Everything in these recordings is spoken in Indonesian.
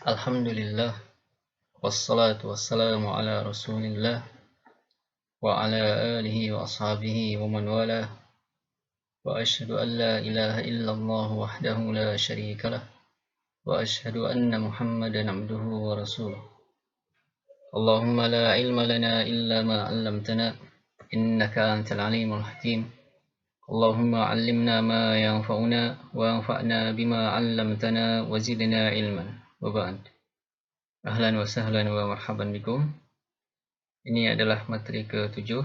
Alhamdulillah, wassalatu wassalamu ala rasulillah wa ala alihi wa ashabihi wa man walah wa ashhadu an la ilaha illallah wahdahu la syarika lah wa ashhadu anna muhammadan abduhu wa rasuluh. Allahumma la ilma lana illa ma 'allamtana innaka antal alimul hakim. Allahumma 'allimna ma yanfa'una wa anfa'na bima 'allamtana wa zidna ilman. Wa ba'd. Ahlan wa sahlan wa marhaban bikum. Ini adalah materi ke-7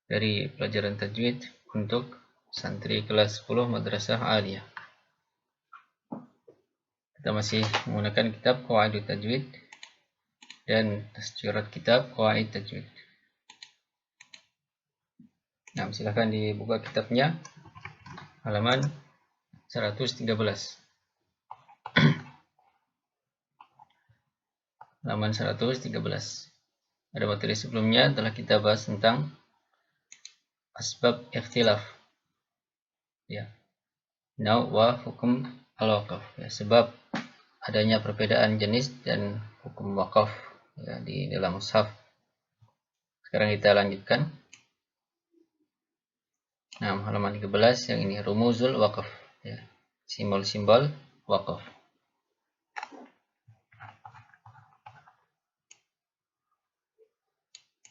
dari pelajaran tajwid untuk santri kelas 10 Madrasah Aliyah. Kita masih menggunakan kitab Qawaidut Tajwid dan tasjirat kitab Qawaid Tajwid. Nah, silakan dibuka kitabnya halaman 113. Halaman 113. Pada materi sebelumnya telah kita bahas tentang asbab ikhtilaf. Ya. Nau' wa hukum al-waqaf. Ya, sebab adanya perbedaan jenis dan hukum waqaf ya, di dalam mushaf. Sekarang kita lanjutkan. Nah, halaman 13 yang ini rumuzul waqaf ya. Simbol-simbol waqaf.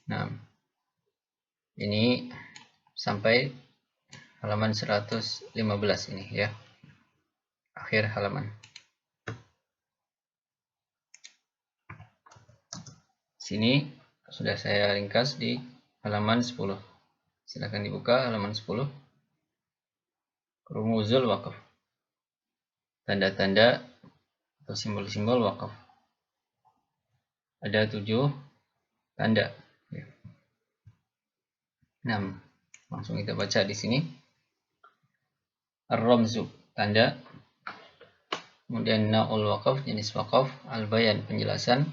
Nah, ini sampai halaman 115 ini ya. Akhir halaman. Sini sudah saya ringkas di halaman 10. Silakan dibuka halaman 10. Rumuzul waqaf. Tanda-tanda atau simbol-simbol waqaf. Ada 7 tanda. 6. Langsung kita baca di sini. Ar-ramzu, tanda. Kemudian na'ul waqaf, jenis waqaf. Al-bayan, penjelasan.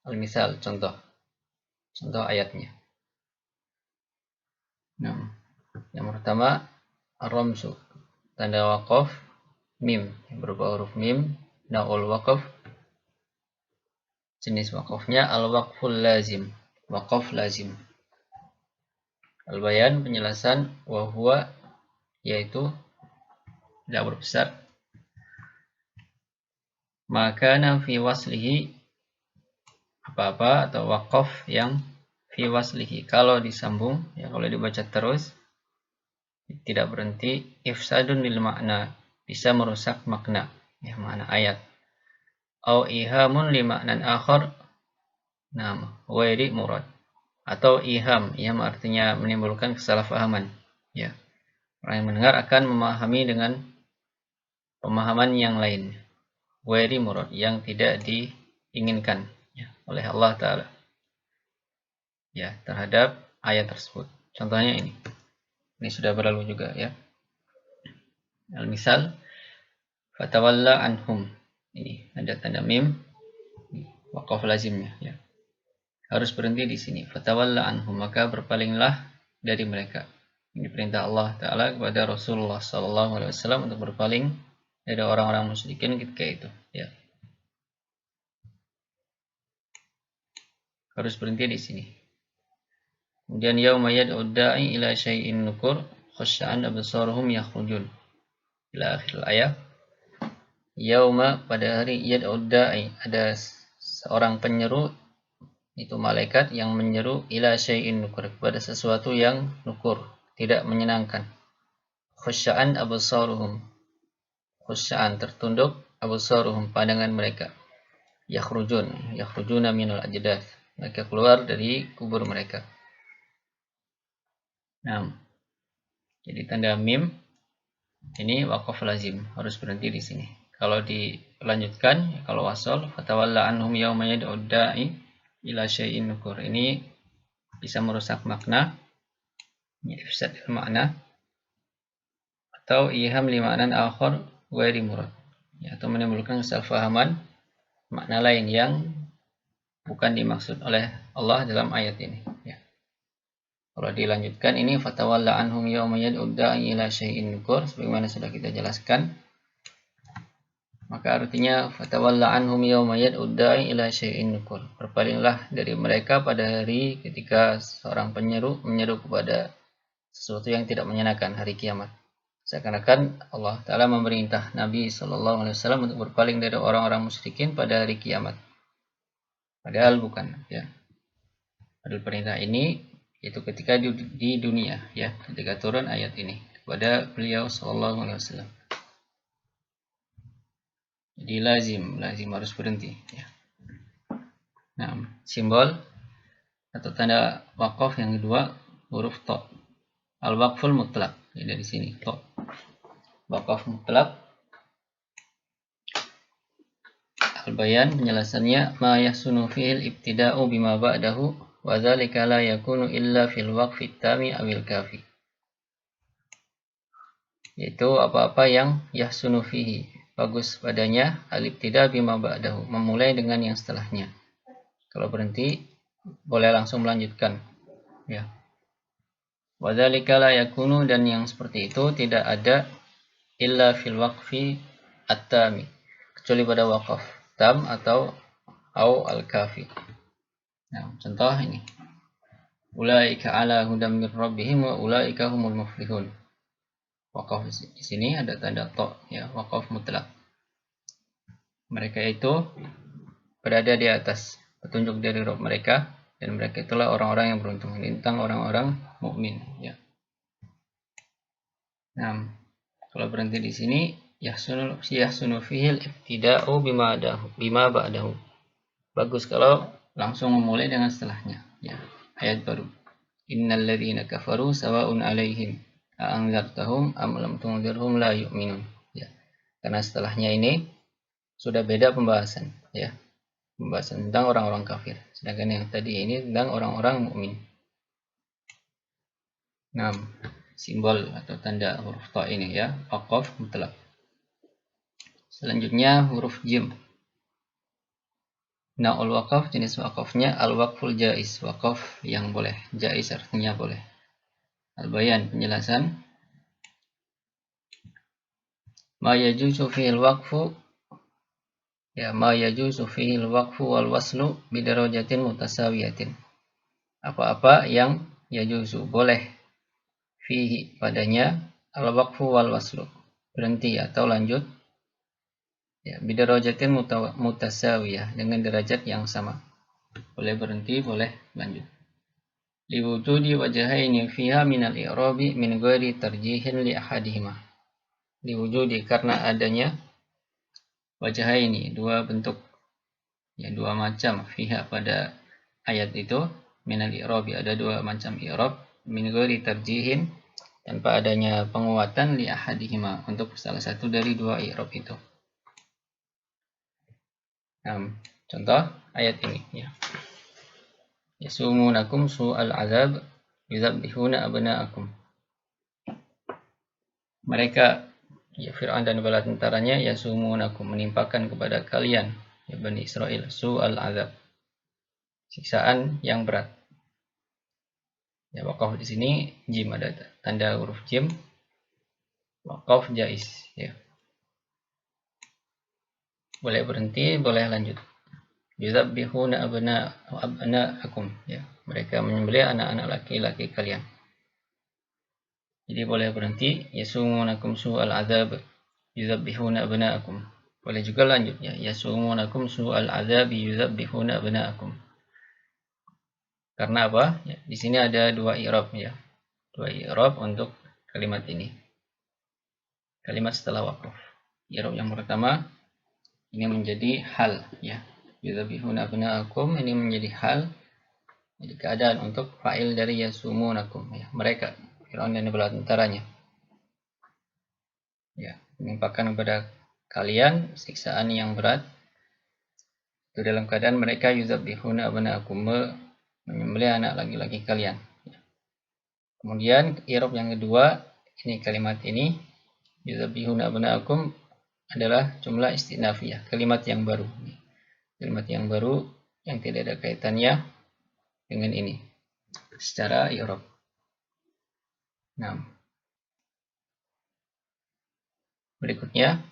Al-misal, contoh. Contoh ayatnya. 6. Yang pertama, ar-ramzu, tanda waqaf. Mim, yang berupa huruf mim. Na'ul waqaf, jenis waqafnya al-waqful lazim, waqaf lazim. Al-bayan, penjelasan. Wa huwa, yaitu tidak berbesar. Makana fi waslihi, apa-apa atau waqaf yang fi waslihi, kalau disambung ya, kalau dibaca terus tidak berhenti. Ifsadun lil makna, bisa merusak makna ya, makna ayat. Au ihamun li maknan akhar, nah ghairi murad, atau iham artinya menimbulkan kesalahpahaman ya. Orang yang mendengar akan memahami dengan pemahaman yang lain, ghairi murad, yang tidak diinginkan ya, oleh Allah Ta'ala ya, terhadap ayat tersebut. Contohnya ini sudah berlalu juga ya. Al-misal, fatawalla anhum, ini ada tanda mim, waqaf lazimnya ya. Harus berhenti di sini. Fatawalla anhum, maka berpalinglah dari mereka. Ini perintah Allah Ta'ala kepada Rasulullah SAW untuk berpaling dari orang-orang musyrikin ketika itu ya. Harus berhenti di sini. Kemudian yauma yad'u da'i ila syai'in nukur khasya'an absaruhum yakhrujun, ila akhir ayat. Yauma, pada hari, yad'u da'i, ada seorang penyeru, itu malaikat yang menyeru, ila syai'in nukur, kepada sesuatu yang nukur, tidak menyenangkan. Khasya'an absaruhum, khasya'an, tertunduk, absaruhum, pandangan mereka. Yakhrujuna minal ajdath, mereka keluar dari kubur mereka. Nah, jadi tanda mim ini waqaf lazim, harus berhenti di sini. Kalau dilanjutkan, kalau wasal, fatawalla anhum yauma yad'u da'i ila syai'in nukur, ini bisa merusak makna, ifsad makna, atau iham li ma'nan akhar ghairi murad ya, atau menimbulkan kesalahpahaman makna lain yang bukan dimaksud oleh Allah dalam ayat ini ya. Kalau dilanjutkan ini fatawalla anhum yauma yad'u da'i ila syai'in nukur, sebagaimana sudah kita jelaskan. Maka artinya fatawalla anhum yawma yad'ud da'i ila syai'in nukur. Berpalinglah dari mereka pada hari ketika seorang penyeru menyeru kepada sesuatu yang tidak menyenangkan, hari kiamat. Seakan-akan Allah Ta'ala memerintah Nabi Shallallahu Alaihi Wasallam untuk berpaling dari orang-orang musyrikin pada hari kiamat. Padahal bukan, ya. Padahal perintah ini itu ketika di dunia, ya, ketika turun ayat ini kepada beliau Shallallahu Alaihi Wasallam. Jadi lazim harus berhenti, ya. Nah, simbol atau tanda wakaf yang kedua huruf ta. Al-waqful mutlak, ya, dari sini ta. Wakaf mutlak. Al-bayan penjelasannya ma yahsunu fi'il ibtida'u bima ba'dahu wa dzalika la yakunu illa fil waqfi tami awil kafi. Yaitu apa-apa yang yahsunu fihi, bagus padanya al-ibtida' bima ba'dahu, memulai dengan yang setelahnya. Kalau berhenti boleh langsung melanjutkan, ya. Wa dzalika la yakunu, dan yang seperti itu tidak ada illa fil waqfi at-tami, kecuali pada wakaf tam atau al-kafi. Nah, contoh ini. Ulaika ala hudam mir rabbihim wa ulaika humul muflihun. Wakaf di sini ada tanda ta, ya, wakaf mutlak. Mereka itu berada di atas petunjuk dari Rabb mereka, dan mereka itulah orang-orang yang beruntung. Ini tentang orang-orang mukmin, ya. Nah, kalau berhenti di sini yahsunu fihil ibtida'u bima ba'dahu. Bagus kalau langsung memulai dengan setelahnya, ya. Ayat baru. Innal ladzina kafaru sawa'un 'alaihim a'anzartahum am lam tunzirhum la yu'minun. Ya. Karena setelahnya ini sudah beda pembahasan, ya. Pembahasan tentang orang-orang kafir. Sedangkan yang tadi ini tentang orang-orang mukmin. Nah, simbol atau tanda huruf ta ini, ya, waqaf mutlak. Selanjutnya huruf jim. Nah, al-waqaf jenis waqafnya al-waqful jaiz, waqaf yang boleh. Jaiz artinya boleh. Al-bayan penjelasan. Ma yajuzu fi'il waqfu, ya, ma yajuzu fi'il waqfu wal waslu bidarajatin mutasawiyatin. Apa-apa yang yajuzu boleh fihi padanya al-waqfu wal waslu, berhenti atau lanjut, ya, bidarajatin mutasawiyah, dengan derajat yang sama. Boleh berhenti, boleh lanjut. Liwujudi wajahaini fiha minal i'rabi min ghairi tarjihin li ahadihima. Liwujudi karena adanya wajahaini, dua bentuk, ya, dua macam, fiha pada ayat itu, minal i'rabi, ada dua macam i'rab, min ghairi tarjihin, tanpa adanya penguatan, li ahadihima, untuk salah satu dari dua i'rab itu. Nah, contoh ayat ini, ya. Yasumunakum su'al azab yuzabbihuna abna'akum. Mereka, ya, Fir'aun dan bala tentaranya, yasumunakum, menimpakan kepada kalian, ya, Bani Israel, su'al azab, siksaan yang berat. Ya, waqaf di sini jim, ada tanda huruf jim, waqaf jaiz, ya. Boleh berhenti, boleh lanjut. Yuzabbihuna abna'akum, ya. Mereka menyembelih anak-anak laki-laki kalian. Jadi boleh berhenti, yasumunakum su'al azab yuzabbihuna abna'akum. Boleh juga lanjut, ya, yasumunakum su'al azab yuzabbihuna abna'akum. Karena apa? Ya, di sini ada dua i'rab, ya. Dua i'rab untuk kalimat ini. Kalimat setelah waqaf. I'rab yang pertama ini menjadi hal, ya. Yuzabbihuna abna'akum ini menjadi hal, jadi keadaan untuk fa'il dari yasumunakum, ya. Mereka, Fir'aun dan bala tentaranya, ya, menimpakan kepada kalian siksaan yang berat, itu dalam keadaan mereka yuzabbihuna abna'akum, menyembelih anak laki-laki kalian. Kemudian i'rab yang kedua, ini kalimat ini yuzabbihuna abna'akum adalah jumlah istinafiyah, kalimat yang baru. Kalimat yang baru yang tidak ada kaitannya dengan ini secara i'rab. Nah, berikutnya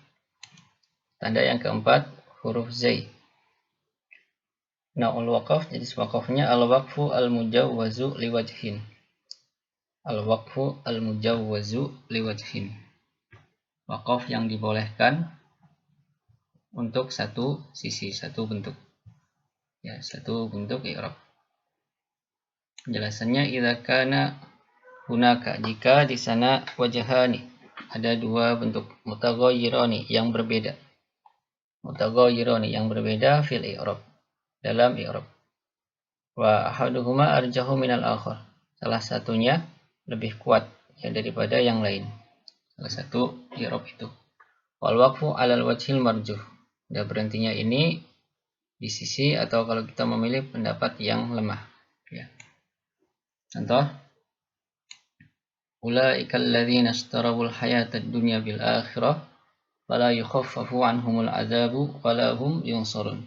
Tanda yang keempat, huruf zai. Nau'ul waqaf, jenis waqafnya al-waqfu al-mujawwazu liwajhin. Al-waqfu al-mujawwazu liwajhin. Waqaf yang dibolehkan untuk satu sisi, satu bentuk. Ya, satu bentuk i'rab. Penjelasannya idza kana hunaka, jika di sana wajhani, ada dua bentuk mutaghayyirani yang berbeda. Mutaghayyirani yang berbeda fil i'rab, dalam i'rab. Wa ahaduhuma arjahu minal akhar. Salah satunya lebih kuat ya daripada yang lain. Salah satu i'rab itu. Wal waqfu 'alal wajhil marjuh. Dan berhentinya ini di sisi atau kalau kita memilih pendapat yang lemah. Ya. Contoh, ulaika alladzina ishtarawul hayatad dunya bil akhirah fala yukhaffafu 'anhumul 'adzabu wala hum yunsarun.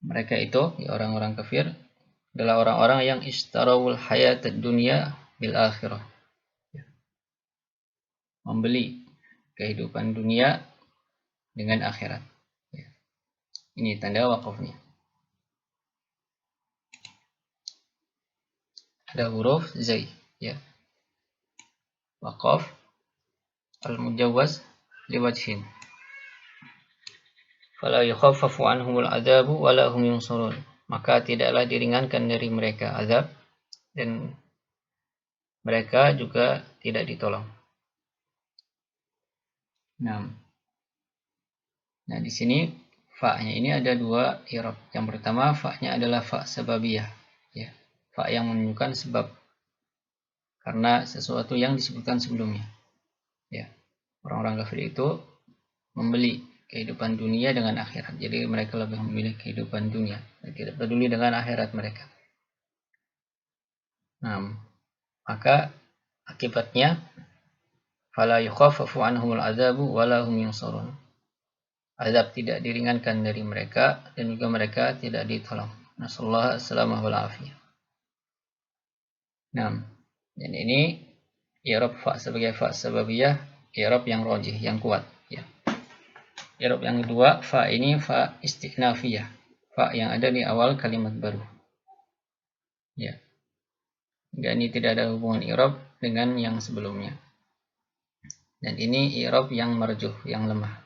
Mereka itu, ya orang-orang kafir, adalah orang-orang yang ishtarawul hayatad dunya bil akhirah. Membeli kehidupan dunia dengan akhirat. Ya. Ini tanda waqafnya. Ada huruf zai, ya. Waqaf al-mujawwaz liwajhin. Fala yukhaffafu anhumul adzabu wala hum yunsarun. Maka tidaklah diringankan dari mereka azab dan mereka juga tidak ditolong. Nah, di sini fa-nya ini ada dua i'rab. Yang pertama fa-nya adalah fa sababiyah, ya. Fa yang menunjukkan sebab karena sesuatu yang disebutkan sebelumnya. Ya. Orang-orang kafir itu membeli kehidupan dunia dengan akhirat. Jadi mereka lebih memilih kehidupan dunia, tidak peduli dengan akhirat mereka. Nah, maka akibatnya fala yukhaffafu anhumul adzabu wala hum yunsarun. Azab tidak diringankan dari mereka dan juga mereka tidak ditolong. Nasallahu salamah wal afiyah. Nah, dan ini i'rab fa sebagai fa sababiyah, i'rab yang rajih, yang kuat, ya. I'rab yang kedua, fa ini fa istinafiyah, fa yang ada di awal kalimat baru. Ya. Dan ini tidak ada hubungan i'rab dengan yang sebelumnya. Dan ini i'rab yang marjuh, yang lemah.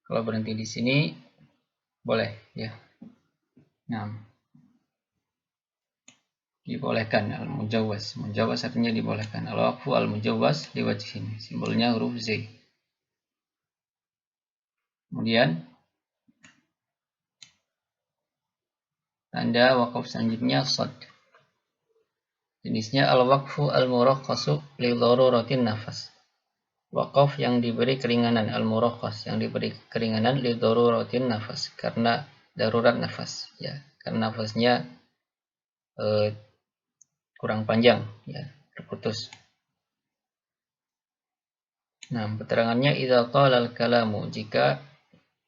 Kalau berhenti di sini boleh, ya. Nah, dibolehkan al-mujawwaz. Mujawwaz artinya dibolehkan. Al-waqfu al-mujawwaz liwajhin. Simbolnya huruf Z. Kemudian tanda waqaf selanjutnya shad. Jenisnya al-waqfu al-murakhkhasu li daruratin nafas. Waqaf yang diberi keringanan, al-murakhkhas yang diberi keringanan li daruratin nafas, karena darurat nafas, ya. Karena nafasnya kurang panjang, ya, terputus. Nah, keterangannya idza qala al-kalamu, jika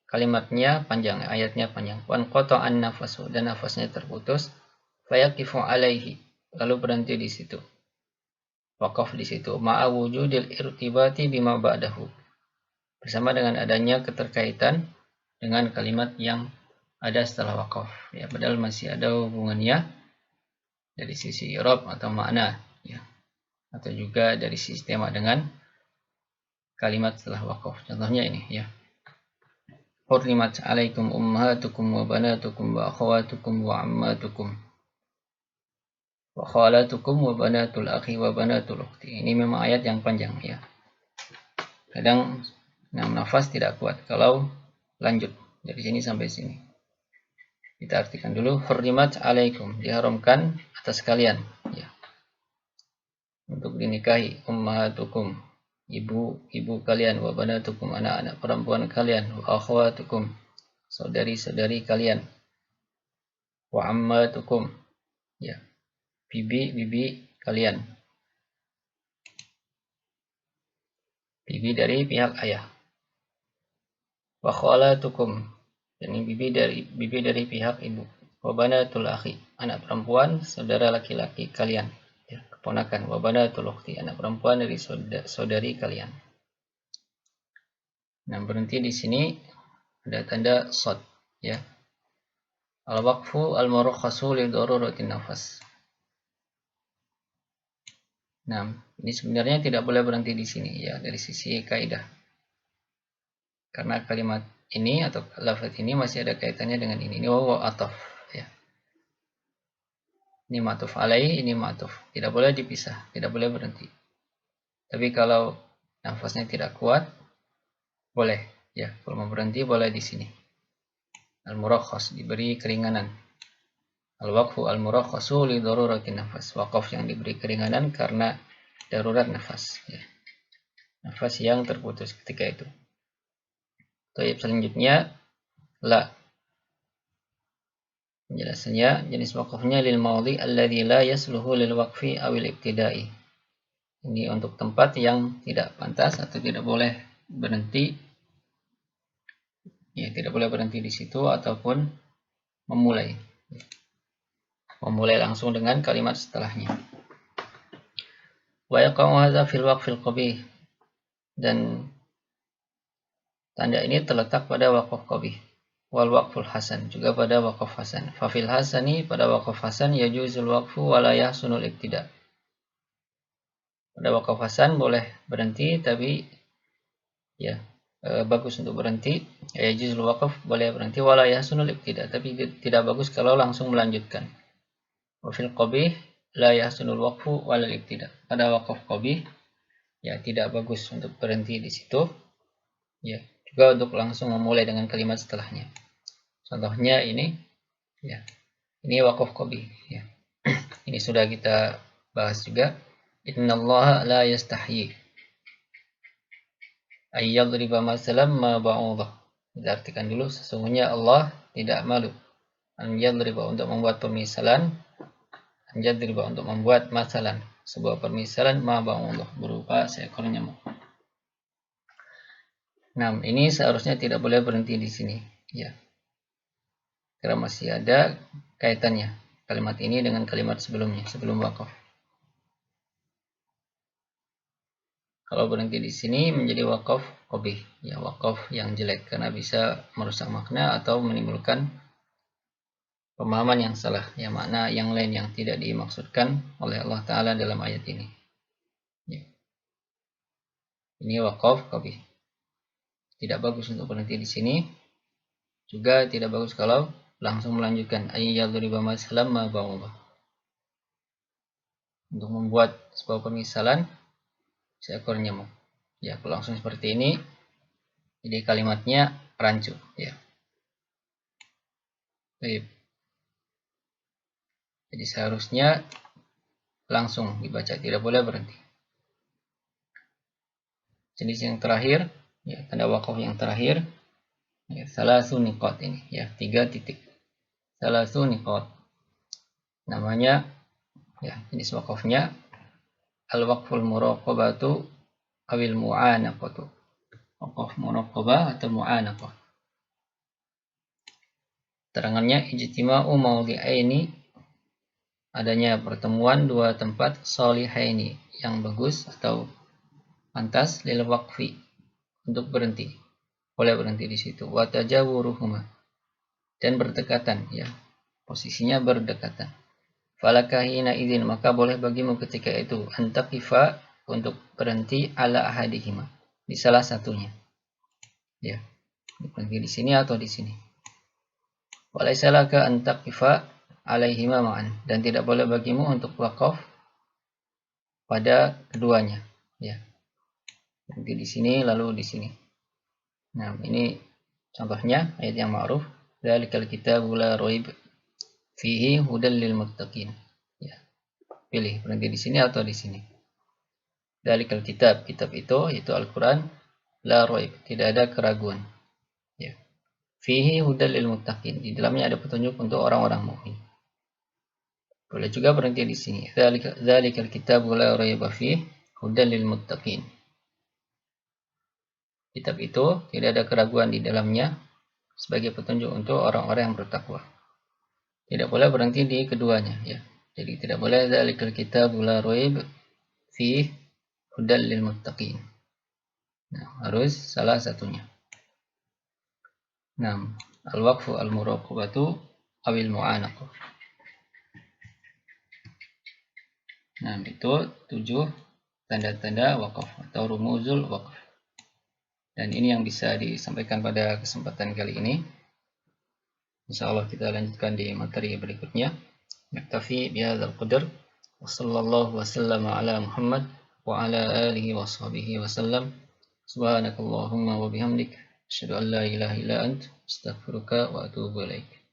kalimatnya panjang, ayatnya panjang. Wan qata'an nafasu, dan nafasnya terputus. Fayaqifu alaihi, lalu berhenti di situ. Waqaf di situ. Ma'a wujudil irtibati bima ba'dahu. Bersama dengan adanya keterkaitan dengan kalimat yang ada setelah waqaf. Ya, padahal masih ada hubungannya dari sisi i'rab atau makna, ya. Atau juga dari sisi tema dengan kalimat setelah waqaf. Contohnya ini, ya. Hurrimat alaikum ummahatukum wa banatukum wa akhawatukum wa ammatukum wa khalatukum wa banatul akhi wa banatul ukhti. Ini memang ayat yang panjang, ya. Kadang nafas tidak kuat kalau lanjut dari sini sampai sini. Kita artikan dulu, hurrimat alaikum, diharamkan atas kalian, ya. Untuk dinikahi, ummahatukum, ibu kalian, wa banatukum, anak-anak perempuan kalian, wa akhwatukum, saudari-saudari kalian, wa ammatukum, ya, bibi kalian, bibi dari pihak ayah, wa khalatukum, dan ini bibi dari pihak ibu, wa banatul akhi, anak perempuan saudara laki-laki kalian, ya, keponakan, wa banatul ukhti, anak perempuan dari saudari kalian. Nah, berhenti di sini ada tanda shad ya. Al-waqfu al-murakhasu li daruratin nafas. Nah, ini sebenarnya tidak boleh berhenti di sini ya dari sisi kaidah. Karena kalimat ini atau lafaz ini masih ada kaitannya dengan ini. Ini wawu ataf ya. Ini ma'tuf alaih, ini ma'tuf. Tidak boleh dipisah, tidak boleh berhenti. Tapi kalau nafasnya tidak kuat, boleh ya. Kalau mau berhenti boleh di sini. Al-murakhas diberi keringanan. Al-waqfu al-murakhasu li daruratin nafas. Waqaf yang diberi keringanan karena darurat nafas ya. Nafas yang terputus ketika itu. Taib selanjutnya la. Penjelasannya jenis waqafnya lil maudhi alladzi la yasluhu lil waqfi awil ibtida'i. Ini untuk tempat yang tidak pantas atau tidak boleh berhenti. Ya, tidak boleh berhenti di situ ataupun memulai. Memulai langsung dengan kalimat setelahnya. Wa yaqa'u hadza fil waqfil qabih. Dan tanda ini terletak pada waqaf qabih. Wal waqful hasan, juga pada waqaf hasan. Fafil hasani, pada waqaf hasan yajuzul waqfu wa la yahsunul ibtida'. Pada waqaf hasan boleh berhenti tapi ya bagus untuk berhenti. Yajuzul waqf boleh berhenti wa la yahsunul ibtida', tapi tidak bagus kalau langsung melanjutkan. Wa fil qabih la yahsunul waqfu wa la ibtida'. Pada waqaf qabih ya tidak bagus untuk berhenti di situ. Ya, juga untuk langsung memulai dengan kalimat setelahnya. Contohnya ini ya. Ini waqaf qabih ya. Ini sudah kita bahas juga. Innallaha la yastahyi ay yadriba masalan ma ba'udah. Kita artikan dulu, sesungguhnya Allah tidak malu an yadriba untuk membuat permisalan, an yadriba untuk membuat masalan, sebuah permisalan ma ba'udah berupa seekor nyamuk. Nah, ini seharusnya tidak boleh berhenti di sini ya. Karena masih ada kaitannya kalimat ini dengan kalimat sebelumnya, sebelum waqaf. Kalau berhenti di sini menjadi waqaf qabih, ya waqaf yang jelek karena bisa merusak makna atau menimbulkan pemahaman yang salah, ya makna yang lain yang tidak dimaksudkan oleh Allah Ta'ala dalam ayat ini. Ya. Ini waqaf qabih. Tidak bagus untuk berhenti di sini. Juga tidak bagus kalau langsung melanjutkan ayyadriba masalan ma ba'udah. Untuk membuat sebuah permisalan seekor nyamuk. Ya, kalau langsung seperti ini, jadi kalimatnya rancu. Ya. Baik. Jadi seharusnya langsung dibaca, tidak boleh berhenti. Jenis yang terakhir, ya, tanda waqaf yang terakhir, ya, salasu niqat ini, ya, 3 titik. Salasu niqat. Namanya, ya, jenis waqafnya al-waqful muraqabatu awil mu'anaqatu. Waqaf muraqabah atau mu'anaqah. Terangannya ijtima'u mawdi'aini, adanya pertemuan dua tempat solihaini yang bagus atau pantas lil waqfi untuk berhenti. Boleh berhenti di situ. Wa tajawuruhuma, dan berdekatan ya. Posisinya berdekatan. Falakahina izin, maka boleh bagimu ketika itu antaqifa untuk berhenti ala ahadihima, di salah satunya. Ya. Berhenti di sini atau di sini. Walaysa laka antaqifa alaihima ma'an, dan tidak boleh bagimu untuk waqaf pada keduanya, ya. Berhenti di sini lalu di sini. Nah, ini contohnya ayat yang ma'ruf, dzalikal kitabu la raib fihi hudal lil muttaqin. Ya. Pilih berhenti di sini atau di sini. Dzalikal kitab, kitab itu yaitu Al-Qur'an, la raib, tidak ada keraguan. Ya. Fihi hudal lil muttaqin, di dalamnya ada petunjuk untuk orang-orang mukmin. Boleh juga berhenti di sini. Dzalikal kitabu la raiba fihi hudal lil muttaqin. Kitab itu tidak ada keraguan di dalamnya sebagai petunjuk untuk orang-orang yang bertakwa. Tidak boleh berhenti di keduanya ya. Jadi tidak boleh dzalikal kitabu la raib fihi hudal lil muttaqin. Nah, harus salah satunya. Nah, al-waqfu al-muraqabatu awil mu'anaqah. Nah, itu 7 tanda-tanda wakaf atau rumuzul wakaf. Dan ini yang bisa disampaikan pada kesempatan kali ini. Insyaallah kita lanjutkan di materi berikutnya. Naktafi bihadzal qadar. Wa sallallahu wasallama ala Muhammad wa ala alihi wa sahbihi wasallam. Subhanakallahumma wa bihamdik asyhadu an la ilaha illa ant astaghfiruka wa atubu ilaik.